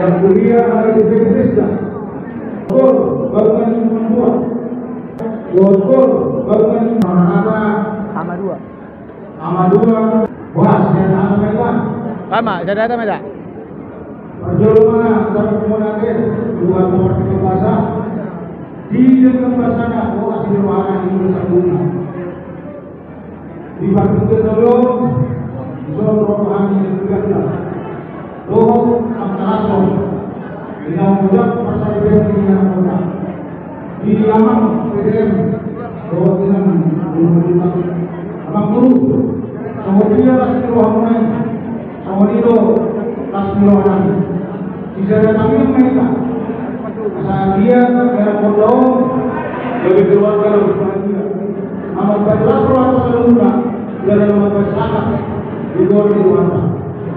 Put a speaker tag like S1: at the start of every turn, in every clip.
S1: yang kuliah hari di Indonesia. Betul, bangunan cuma dua. Betul, bangunan apa?
S2: Sama dua.
S1: Sama dua. Wah, saya ada mereka.
S2: Sama, saya ada mereka.
S1: Perjalanan antara kemudian dua tempat bahasa di dalam bahasa oh asli warna ini bersambung. Di bagian dulu, zon rohani yang bergerak. Roh Amtarason yang mudah persahabatan dengan muda. Di alam PDM roh dengan abang guru. Kemudian asli rohani, kemudian asli rohani. Di sana kami mereka. Saya era pondok dari keluarga berbahagia. Amal baiklah keluarga terluka dari masyarakat di luar keluarga.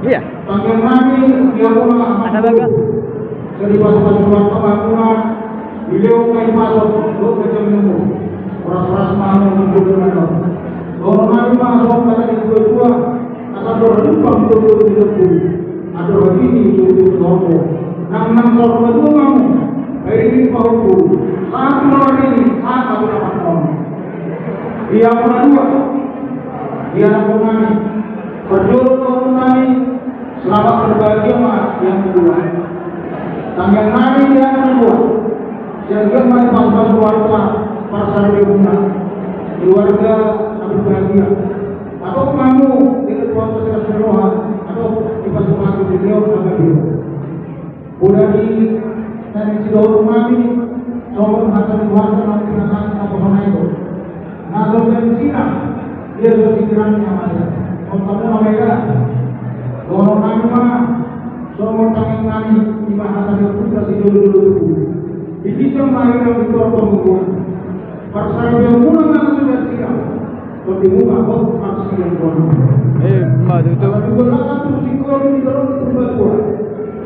S2: Iya.
S1: Panggil kami yang ulama.
S2: Ada baga.
S1: Jadi pas-pas keluarga bangunan beliau kain masuk untuk kejemuh. Orang-orang mau menunggu dengan orang kami masuk kata di kedua asal berlupa untuk hidupku. Ada begini untuk nopo. Nang sorban itu mau. Ini pauku. Saat keluar ini saat aku dapat kamu. Dia berdua. Dia kami. Berjodoh kami. Selamat berbahagia yang kedua. Tangan kami yang kedua. Jaga mari pas-pas keluarga pasar bunga. Keluarga kami bahagia. Atau kamu di keluarga keseluruhan atau di pasukan beliau agak dia. Udah di dari sidor kami soal hasil keluarga nanti perasaan apa mana itu. Nah soal siapa dia sudah pikirannya ada. Kalau mereka orang kami mah soal tangan kami di bahasa itu kasih dulu. Ini cuma yang ditor pembunuhan. Pasal yang mula kan sudah siap. Tapi muka kok masih yang kono.
S2: Madu tu.
S1: Kalau kita tu psikolog di dalam perbuatan.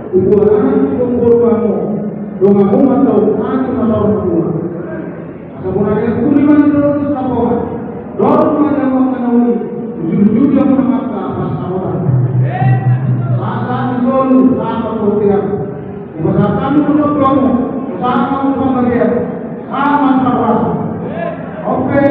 S1: Ubulan itu kurbanmu. Dong aku tahu aku tahu semua. Sebenarnya kuliman itu apa? Dorong yang mengenai jujur yang mengata pasaran. Saat itu sama kopiah. Bersama untuk kamu, sama pemberian, sama terus. Oke.